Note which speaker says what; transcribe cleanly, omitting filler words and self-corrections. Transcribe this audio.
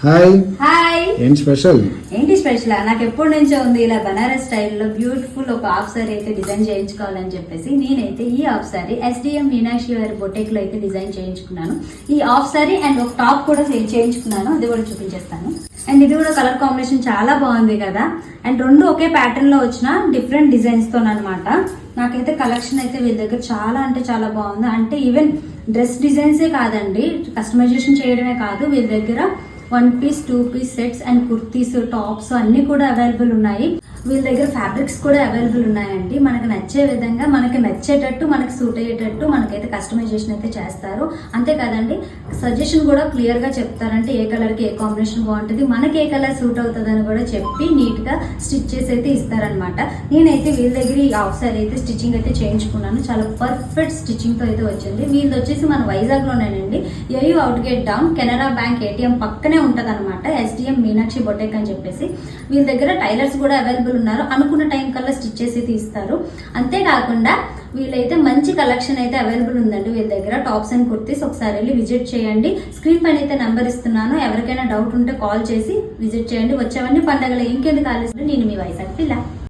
Speaker 1: Hi
Speaker 2: hi.
Speaker 1: ఏంటి special?
Speaker 2: నాకు ఎప్పటి నుంచో ఉంది ఇలా బనారస్ స్టైల్లో బ్యూటిఫుల్ ఒక హాఫ్ సారీ అయితే డిజైన్ చేయించుకోవాలని చెప్పేసి నేనైతే ఈ హాఫ్ సారీ SDM మీనాక్షి వారి బొటేక్ లో అయితే డిజైన్ చేయించుకున్నాను. ఈ హాఫ్ సారీ అండ్ ఒక టాప్ కూడా చేయించుకున్నాను, అది కూడా చూపించేస్తాను. అండ్ ఇది కూడా కలర్ కాంబినేషన్ చాలా బాగుంది కదా. అండ్ రెండు ఒకే ప్యాటర్న్ లో వచ్చిన డిఫరెంట్ డిజైన్స్ తో అనమాట. నాకైతే కలెక్షన్ అయితే వీళ్ళ దగ్గర చాలా అంటే చాలా బాగుంది. అంటే ఈవెన్ డ్రెస్ డిజైన్సే కాదండి, కస్టమైజేషన్ చేయడమే కాదు, వీళ్ళ దగ్గర 1 piece 2 piece sets and kurtis tops అన్ని కూడా అవైలబుల్ ఉన్నాయి. వీళ్ళ దగ్గర ఫ్యాబ్రిక్స్ కూడా అవైలబుల్ ఉన్నాయండి. మనకు నచ్చే విధంగా, మనకి నచ్చేటట్టు, మనకి సూట్ అయ్యేటట్టు మనకైతే కస్టమైజేషన్ అయితే చేస్తారు. అంతే కదండి, సజెషన్ కూడా క్లియర్ గా చెప్తారంటే ఏ కలర్ కి ఏ కాంబినేషన్ బాగుంటుంది, మనకి ఏ కలర్ సూట్ అవుతుంది అని కూడా చెప్పి నీట్ గా స్టిచ్ చేసి అయితే ఇస్తారనమాట. నేనైతే వీళ్ళ దగ్గర ఈ హాఫ్ సారీ అయితే స్టిచ్చింగ్ అయితే చేయించుకున్నాను. చాలా పర్ఫెక్ట్ స్టిచ్చింగ్ తో అయితే వచ్చింది. వీళ్ళది వచ్చేసి మన వైజాగ్ లోనేనండి, AU out gate down Canara bank ATM పక్కనే ఉంటది అనమాట. SDM మీనాక్షి బొటేక్ అని చెప్పేసి. వీళ్ళ దగ్గర టైలర్స్ కూడా అవైలబుల్ ఉన్నారు, అనుకున్న టైం కల్లా స్టిచ్ చేసి తీస్తారు. అంతేకాకుండా వీళ్ళైతే మంచి కలెక్షన్ అయితే అవైలబుల్ ఉందండి వీళ్ళ దగ్గర, టాప్స్ అండ్ కుర్తీస్. ఒకసారి వెళ్ళి విజిట్ చేయండి. స్క్రీన్ పైన అయితే నెంబర్ ఇస్తున్నాను, ఎవరికైనా డౌట్ ఉంటే కాల్ చేసి విజిట్ చేయండి. వచ్చేవన్నీ పండగలు, ఇంకెందుకు ఆలోచన. నేను మీ వైజాగ్ పిల్ల.